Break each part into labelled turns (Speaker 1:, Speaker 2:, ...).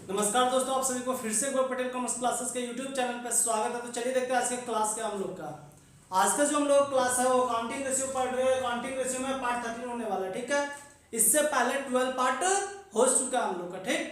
Speaker 1: नमस्कार दोस्तों, आप सभी को फिर से गौरव पटेल कॉमर्स क्लासेस के यूट्यूब चैनल पर स्वागत है। तो चलिए देखते हैं आज के क्लास के हम लोग का। आज का जो हम लोग क्लास है वो अकाउंटिंग रेशियो पढ़ रहे हैं। अकाउंटिंग रेशियो में पार्ट 13 होने वाला है, ठीक है। इससे पहले 12 पार्ट हो चुका है हम लोग का, ठीक।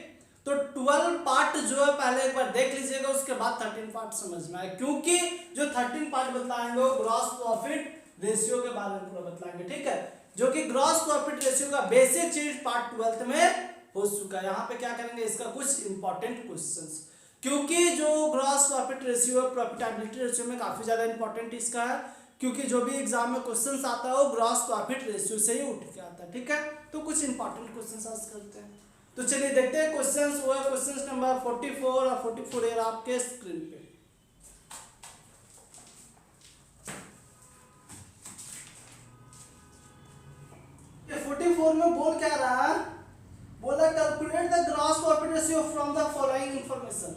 Speaker 1: तो 12 पार्ट जो है पहले एक बार देख लीजिएगा, उसके बाद 13 पार्ट समझ में आए, क्योंकि जो 13 पार्ट बतलाएंगे वो ग्रॉस प्रॉफिट रेशियो के बारे में पूरा बतलाएंगे, ठीक है। जो कि ग्रॉस प्रॉफिट रेशियो का बेसिक चीज पार्ट 12 में हो चुका है। यहाँ पे क्या करेंगे, इसका कुछ इंपॉर्टेंट क्वेश्चंस, क्योंकि जो gross profit ratio profitability ratio में काफी ज्यादा इंपॉर्टेंट इसका है, क्योंकि जो भी एग्जाम में क्वेश्चंस आता है वो ग्रॉस प्रॉफिट रेशियो से ही उठ के आता है, ठीक है। तो कुछ इंपॉर्टेंट क्वेश्चंस आज करते हैं। तो चलिए देखते हैं क्वेश्चंस। वो है क्वेश्चन नंबर 44 और 44 आपके स्क्रीन पे। ये 44 में बोल क्या रहा है, बोला calculate the gross profit ratio from the following information.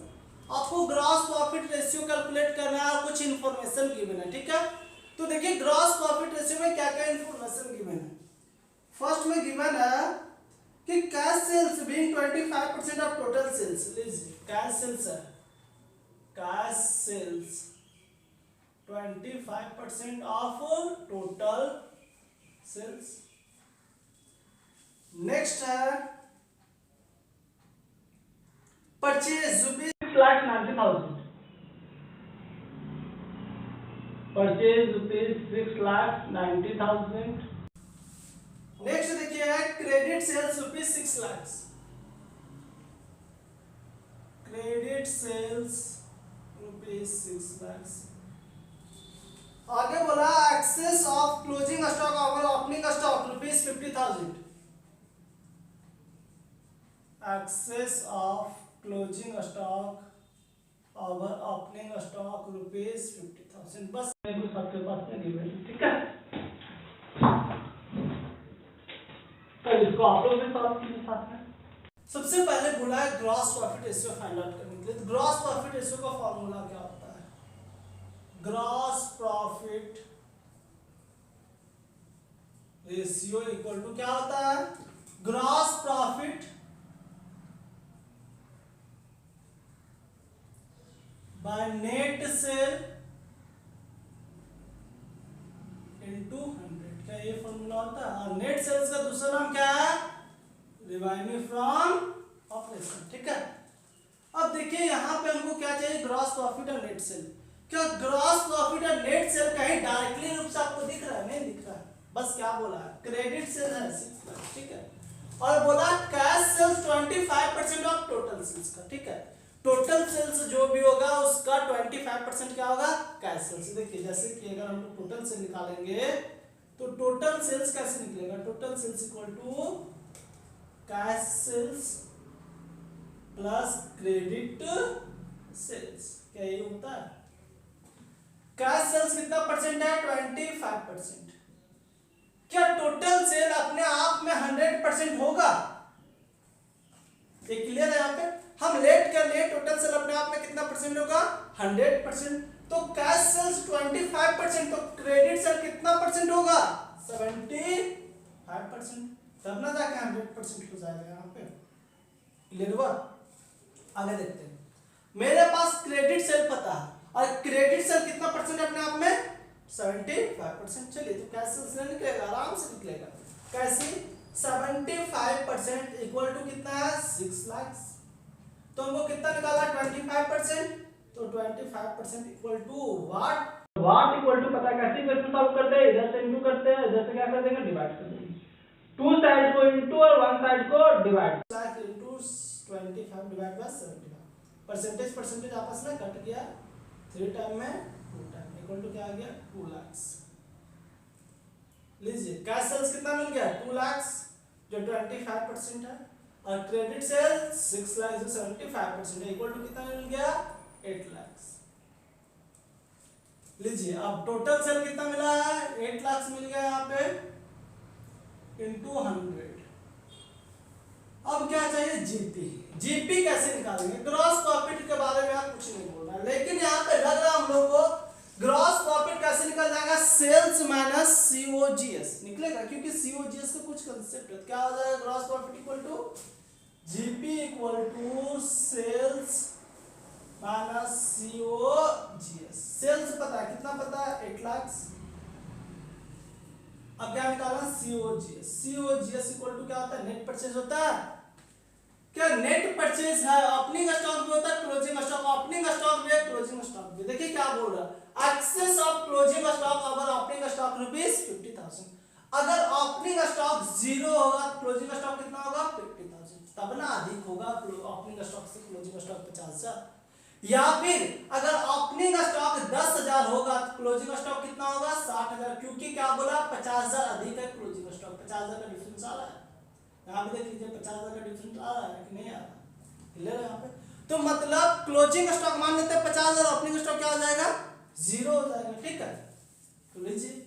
Speaker 1: आपको ग्रॉस प्रॉफिट रेशियो कैलकुलेट करना है और कुछ इंफॉर्मेशन गिवन है, ठीक है। तो देखिए ग्रॉस प्रॉफिट रेशियो में क्या क्या इंफॉर्मेशन गिवन है। फर्स्ट में गिवन है कि cash sales being 25% of total sales. लीजिए कैश सेल्स है, cash sales 25% of total sales. Next है purchase rupees 6,90,000, purchase rupees 6,90,000। Next देखिए credit sales rupees 6 lakh, credit sales rupees 6 lakh. आगे बोला excess of closing stock over opening stock rupees 50,000, excess of closing stock over opening stock rupees 50,000। बस सबके पास में given, ठीक है। तो इसको आप लोग भी सॉल्व कीजिए साथ में। सबसे पहले बोला है gross profit ratio find out करने के लिए। ग्रॉस प्रॉफिट रेशियो का फॉर्मूला क्या होता है? Gross profit ratio equal to क्या होता है? Gross profit by net sale into 100। क्या ये फॉर्मूला होता है? और नेट सेल्स का दूसरा नाम क्या है? रेवेन्यू फ्रॉम ऑपरेशन, ठीक है। अब देखिए यहाँ पे हमको क्या चाहिए, ग्रॉस प्रॉफिट और नेट सेल। क्या ग्रॉस प्रॉफिट और नेट सेल कहीं डायरेक्टली रूप से आपको दिख रहा है? नहीं दिख रहा है। बस क्या बोला है, क्रेडिट सेल है 6 लाख, ठीक है। और बोला cash sales 25% of total sales का, ठीक है। टोटल सेल्स जो भी होगा उसका 25% क्या होगा? Cash sales. देखिए जैसे कि अगर हम टोटल सेल निकालेंगे तो टोटल सेल्स कैसे निकलेगा? Total sales equal to cash sales plus credit sales. क्या ये होता है? कैश सेल्स कितना परसेंट है? 25%। क्या टोटल सेल अपने आप में 100% होगा? ये क्लियर है? यहाँ पे हम लेट कर लिए, टोटल सेल अपने आप में कितना परसेंट होगा? 100%। तो कैश सेल्स 25%, तो क्रेडिट सेल कितना परसेंट होगा? 75%। तब ना जाके 100% हो जाएगा। यहाँ पे क्लियर हुआ? आगे देखते हैं। मेरे पास क्रेडिट सेल पता है और क्रेडिट सेल कितना परसेंट अपने आप में? 75%। चलिए तो कैश सेल्स निकलेगा, आराम से निकलेगा। कैसे? 75% इक्वल टू कितना है? 6 लाख। तो हमको कितना निकाला? 25%। तो 25% equal to what? What equal to पता कैसे क्वेश्चन सॉल्व करते हैं? इधर से इनटू करते हैं, इधर से क्या कर देंगे? डिवाइड कर देंगे। टू साइड को इनटू और वन साइड को divide. Lakh into 25 divide by 75। Percentage percentage आपस में कट गया, 3 टाइम में 2 टाइम इक्वल टू क्या आ गया? 2 लाख। लीजिए कैश सेल्स कितना मिल गया? 2 लाख जो 25% है, और क्रेडिट सेल 6 लाख जो 75% है, इक्वल टू कितना मिल गया? 8 लाख। लीजिए अब टोटल सेल कितना मिला है? 8 लाख मिल गया यहाँ पे इनटू 100। अब क्या चाहिए? जीपी। जीपी कैसे निकालेंगे? ग्रॉस प्रॉफिट के बारे में आप कुछ नहीं बोल रहा, लेकिन यहाँ पे लग रहा हम लोग को ग्रॉस प्रॉफिट कैसे निकल जाएगा? सेल्स माइनस सीओजीएस निकलेगा, क्योंकि सीओजीएस का कुछ कंसेप्ट है। क्या हो जाएगा? Gross profit equal to GP equal to sales minus COGS। Sales पता है कितना, पता है 8 लाख। अब क्या निकालना, COGS। COGS इक्वल टू क्या होता है, नेट परचेज होता है। क्या नेट परचेज है, ओपनिंग स्टॉक भी होता है, क्लोजिंग स्टॉक। ओपनिंग स्टॉक भी है, क्लोजिंग स्टॉक भी। देखिए क्या बोल रहा है, excess of closing stock over opening stock rupees 50,000। अगर ओपनिंग स्टॉक 0 होगा, क्लोजिंग स्टॉक कितना होगा, 50,000, तब ना अधिक होगा ओपनिंग स्टॉक से क्लोजिंग स्टॉक 50,000। या फिर अगर ओपनिंग स्टॉक 10,000 होगा तो क्लोजिंग स्टॉक कितना होगा, 60,000। क्योंकि क्या बोला, 50,000 अधिक है, क्लोजिंग स्टॉक 50,000 का डिफरेंस आ रहा है। यहाँ पे देख लीजिए 50,000 का डिफरेंस आ रहा है कि नहीं आ रहा, क्लियर है यहाँ पे। तो मतलब क्लोजिंग स्टॉक मान लेते हैं 50,000, ओपनिंग स्टॉक क्या हो जाएगा, 0 हो जाएगा। ठीक है, तो लीजिए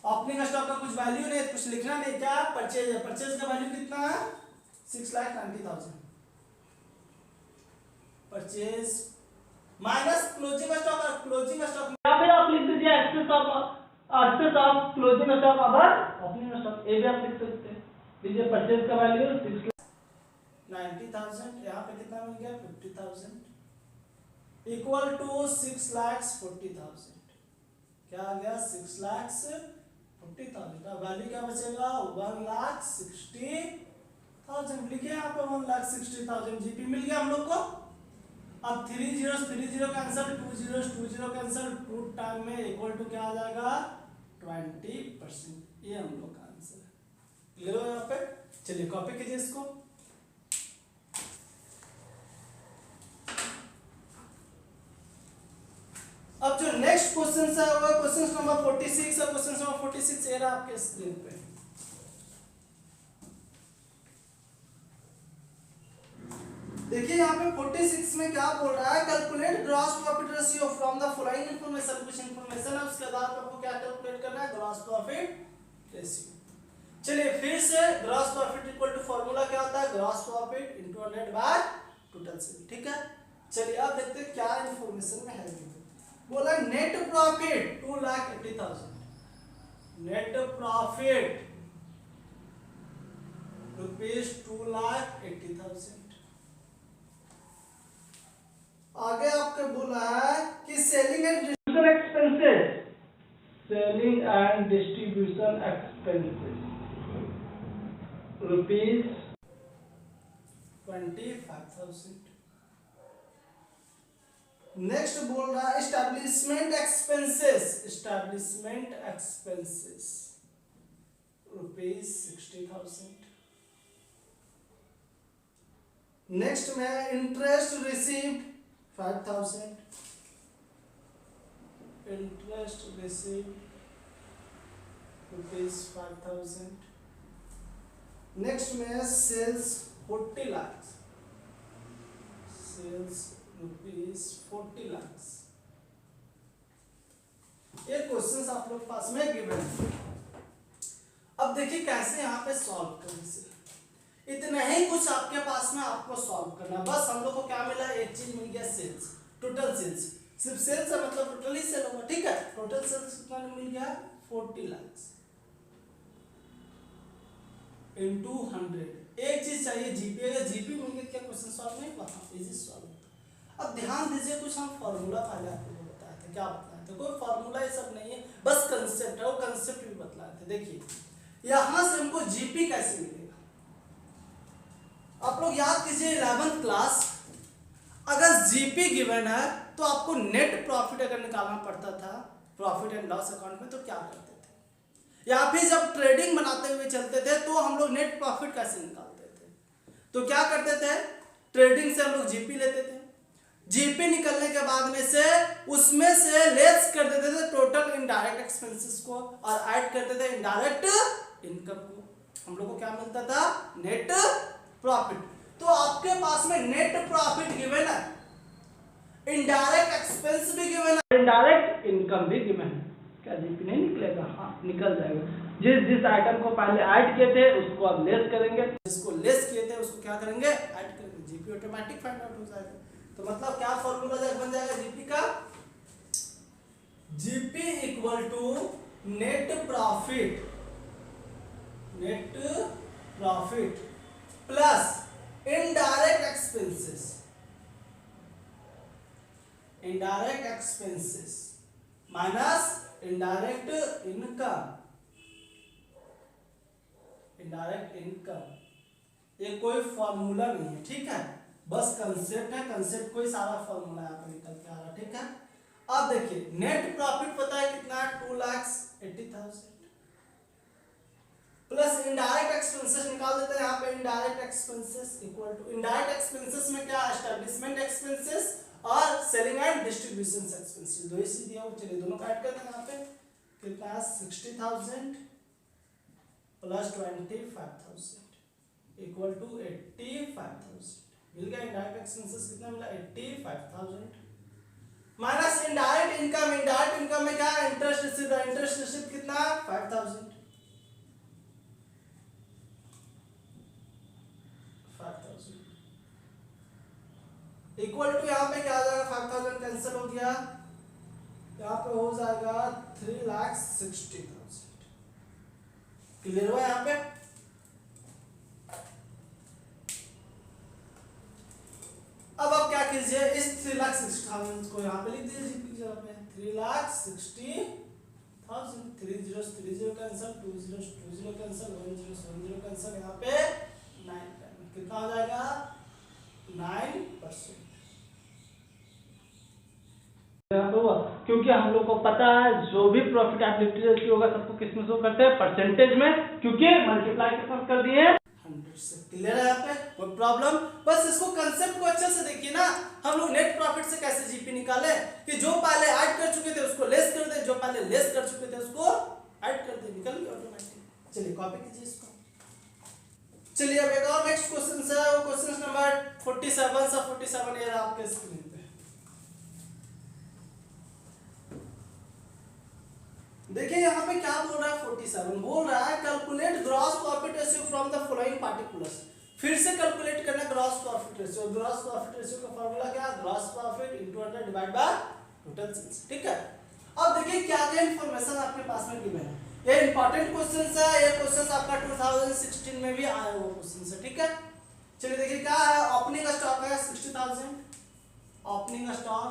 Speaker 1: ओपनिंग स्टॉक का कुछ वैल्यू नहीं, कुछ लिखना नहीं, क्या परचेज है, परचेज का वैल्यू कितना है, 6,90,000। परचेज माइनस क्लोजिंग स्टॉक, और क्लोजिंग स्टॉक या फिर आप लिख दीजिए excess of closing stock over opening stock, ये भी आप लिख सकते हैं। लीजिए परचेज का वैल्यू 6,90,000, यहाँ पे कितना मिल गया, 50,000 इक्वल टू 6,40,000। क्या आ गया, 6,40,000 का वैल्यू क्या बचेगा, 1,60,000। लिखिए यहाँ पे 1,60,000 जीपी मिल गया हम लोग को। अब 3 0 कैंसिल, 2 0 कैंसिल, 2 टाइम में इक्वल टू क्या आ जाएगा, 20%। ये हम लोग का आंसर है, क्लियर हो यहाँ पे। चलिए कॉपी कीजिए इसको। अब जो नेक्स्ट क्वेश्चन है वो क्वेश्चन नंबर 46 और क्वेश्चन नंबर 46 ये रहा आपके स्क्रीन पे। देखिए यहाँ पे 46 में क्या बोल रहा है, calculate gross profit ratio from the following information. कुछ इंफॉर्मेशन है उसके आधार पर आपको क्या कैलकुलेट करना है, ग्रॉस प्रॉफिट रेशियो। चलिए फिर से gross profit equal to formula क्या होता है, gross profit into net by total sale. ठीक है, चलिए अब देखते हैं क्या इंफॉर्मेशन में है। बोला net profit 2,80,000, net profit rupees 2,80,000। आगे आपके बोला है कि selling and distribution expenses, selling and distribution expenses rupees 25,000। Next बोल रहा है establishment expenses, establishment expenses rupees 60,000। Next में interest received 5,000, interest received rupees 5,000। Next में sales 40 lakh, sales rupees 40 lakh. ये क्वेश्चन आप लोग पास में गिवन है। अब देखिए कैसे यहाँ पे सॉल्व करें इसे। इतना ही कुछ आपके पास में आपको सॉल्व करना, बस हम लोग को क्या मिला, एक चीज मिल गया, सेल्स, टोटल सेल्स। सिर्फ सेल्स है मतलब टोटल ही सेल होगा। ठीक है, टोटल सेल्स कितना मिल गया, 40 लाख इनटू 100। एक चीज चाहिए जीपी, अगर जीपी मिल गया क्या क्वेश्चन सॉल्व नहीं हुआ, इजी सॉल्व। अब ध्यान दीजिए, कुछ हम फॉर्मूला पहले आपको बताए थे, क्या बताए थे, कोई फॉर्मूला ये सब नहीं है, बस कंसेप्ट है, वो कंसेप्ट भी बतलाए थे। देखिए यहां से हमको जीपी कैसे मिलेगा, आप लोग याद कीजिए 11th क्लास, अगर जीपी गिवन है तो आपको नेट प्रॉफिट अगर निकालना पड़ता था प्रॉफिट एंड लॉस अकाउंट में, तो क्या करते थे, या फिर जब ट्रेडिंग बनाते हुए चलते थे तो हम लोग नेट प्रॉफिट कैसे निकालते थे, तो क्या करते थे, ट्रेडिंग से हम लोग जीपी लेते थे, जीपी निकलने के बाद में से उसमें से लेस कर देते थे टोटल इनडायरेक्ट एक्सपेंसेस को और ऐड करते थे इनडायरेक्ट इनकम को, हम लोग को क्या मिलता था, नेट प्रॉफिट। तो आपके पास में नेट प्रॉफिट गिवन है, इनडायरेक्ट एक्सपेंस भी गिवन है, इनडायरेक्ट इनकम भी गिवन है। क्या जीपी नहीं निकलेगा, हाँ निकल जाएगा। जिस आइटम को पहले ऐड किए थे उसको अब लेस करेंगे, जिसको लेस किए थे उसको क्या करेंगे, ऐड करेंगे, जीपी ऑटोमेटिक फाइंड आउट हो जाएगा। तो मतलब क्या फॉर्मूला बन जाएगा जीपी का, GP equal to net profit, net profit plus indirect expenses, indirect expenses minus indirect income. Indirect income ये कोई फॉर्मूला नहीं है, ठीक है, बस कंसेप्ट है, कंसेप्ट कोई सारा फॉर्मूला यहाँ पे निकल के आ रहा है, ठीक है। अब देखिए नेट प्रॉफिट पता है कितना, 2,80,000 प्लस इनडायरेक्ट एक्सपेंसेस निकाल देते हैं यहाँ पे। Indirect expenses equal to, indirect expenses में क्या, एस्टैब्लिशमेंट एक्सपेंसेस और सेलिंग एंड डिस्ट्रीब्यूशन एक्सपेंसेस, दो ही सी दिया, चलिए दोनों का ऐड करते हैं यहाँ पे। कितना, 60,000 प्लस 25,000 इक्वल टू 85,000। मिल गया इनडायरेक्ट एक्सपेंसेस कितना मिला, 85,000 minus indirect income. Indirect income में क्या, इंटरेस्ट रिसीव्ड, इंटरेस्ट रिसीव्ड कितना, 5,000 इक्वल टू यहाँ पे क्या आ जाएगा, 5,000 कैंसिल हो गया, यहाँ पे हो जाएगा 3,60,000। क्लियर हुआ यहाँ पे। अब आप क्या कीजिए, इस 3,60,000 को यहाँ पे लिख दीजिए जीपी की जगह पे, 3,60,000, 3 zeros 3 0 cancel, 2 zeros 2 0 cancel, 1 zeros 1 0 cancel, यहाँ पे 9 कितना हो जाएगा, 9%। क्योंकि हम लोग को पता है जो भी प्रॉफिटेबिलिटी रेशियो होगा सबको किसमें शो करते हैं, परसेंटेज में, क्योंकि मल्टीप्लाई के साथ कर दिए 100 से। क्लियर है यहाँ पे, कोई प्रॉब्लम, बस इसको कंसेप्ट को अच्छे से देखिए ना। हम लोग नेट प्रॉफिट से कैसे जीपी निकाले कि जो पहले ऐड कर चुके थे उसको लेस कर दे, जो पहले लेस कर चुके थे उसको ऐड कर दे, निकल गया ऑटोमेटिक। चलिए कॉपी कीजिए इसको। चलिए अब एक और नेक्स्ट क्वेश्चन है, वो क्वेश्चन नंबर 47 सा 47 ये आपके स्क्रीन पे। देखिए यहाँ पे क्या बोल रहा है, 47 बोल रहा है calculate gross profit ratio from the following particulars. फिर से कैलकुलेट करना ग्रॉस प्रॉफिट रेशियो। ग्रॉस प्रॉफिट रेशियो का फार्मूला क्या है, gross profit into 100 divide by total sales, ठीक है। अब देखिए क्या क्या इंफॉर्मेशन आपके पास में गिवन है, ये इंपॉर्टेंट क्वेश्चन है, ये क्वेश्चन आपका 2016 में भी आया हुआ क्वेश्चन है, ठीक है। चलिए देखिए क्या है, ओपनिंग स्टॉक है 60,000, opening stock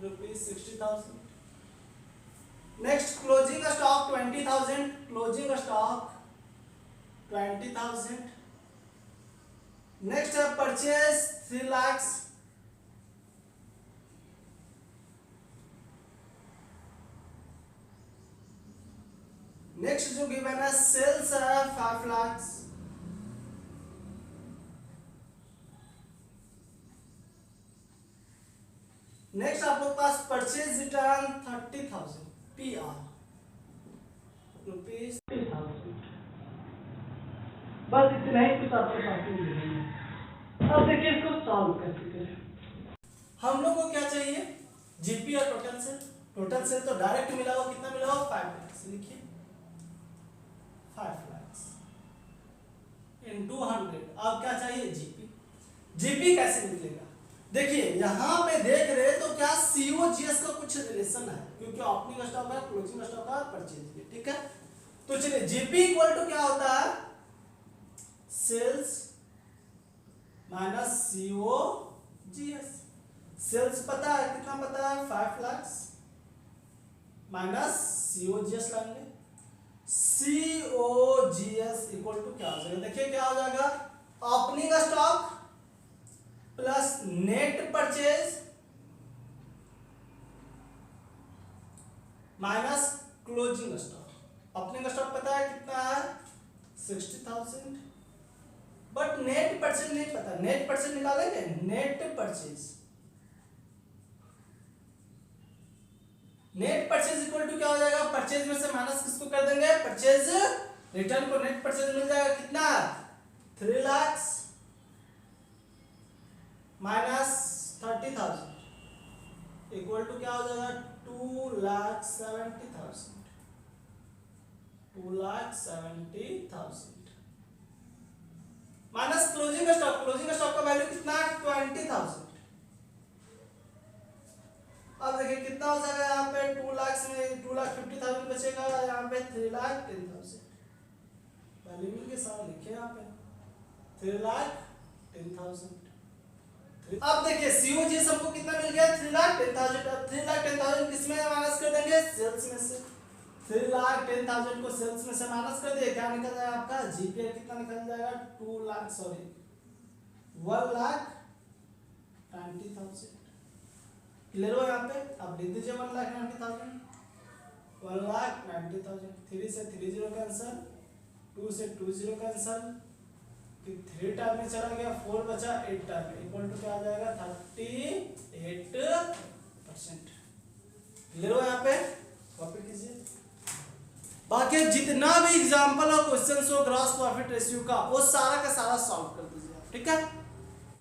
Speaker 1: ₹60,000। Next closing stock 20,000, closing stock 20,000। Next है परचेज 3 लाख। नेक्स्ट जो गिवन है सेल्स है 5 लाख। नेक्स्ट आप लोग पास परचेज रिटर्न 30,000 PR ₹30,000। बस इतना ही कुछ आपके पास में है। अब देखिए इसको सॉल्व कैसे करें। हम लोग को क्या चाहिए, जीपी और टोटल सेल। टोटल सेल तो डायरेक्ट मिला हुआ, कितना मिला हुआ, 5 लाख। लिखिए 5 लाख इनटू 100। अब क्या चाहिए, जीपी। जीपी कैसे निकलेगा, देखिए यहाँ पे देख रहे तो क्या सीओजीएस का कुछ रिलेशन है, क्योंकि ओपनिंग स्टॉक है, क्लोजिंग स्टॉक है, परचेज है, ठीक है। तो चलिए जीपी इक्वल टू क्या होता है, सेल्स माइनस सीओजीएस। सेल्स पता है कितना, पता है 5 लाख माइनस सीओजीएस लाएंगे, सीओजीएस इक्वल टू क्या हो जाएगा, देखिए क्या हो जाएगा, opening stock plus net purchase minus closing stock. Opening stock पता है कितना है 60,000, बट नेट परचेज नहीं पता, नेट परचेज निकालेंगे, नेट परचेज इक्वल टू क्या हो जाएगा, परचेज में से माइनस किसको कर देंगे, परचेज रिटर्न को। नेट परचेज मिल जाएगा कितना, 3 लाख माइनस 30,000 इक्वल टू क्या हो जाएगा, 2,70,000 minus closing stock. Closing stock का वैल्यू कितना, 20,000। अब देखिए कितना हो जाएगा, यहाँ पे 2 लाख में 2,50,000 बचेगा, यहाँ पे 3,10,000 वैल्यू के साथ लिखे यहाँ पे 3,10,000 अब देखिए सीओजीएस हमको कितना मिल गया 3,10,000। अब 3,10,000 किसमें माइनस कर देंगे सेल्स में से। 3,10,000 को सेल्स में से माइनस कर दिए क्या निकल जाएगा आपका जीपीए कितना निकल जाएगा 1,20,000। क्लियर हो यहाँ पे। अब लिख दीजिए 1,90,000। 1,90,000 3 से 3 0 कैंसल 2 से 2 0 कैंसल 3 टर्म में चला गया 4 बचा 8 टर्म इक्वल टू क्या आ जाएगा 38%। क्लियर हो यहाँ पे कॉपी कीजिए। बाकी जितना भी एग्जांपल और क्वेश्चंस हो ग्रॉस प्रॉफिट रेशियो का वो सारा का सारा सॉल्व कर दीजिए ठीक है।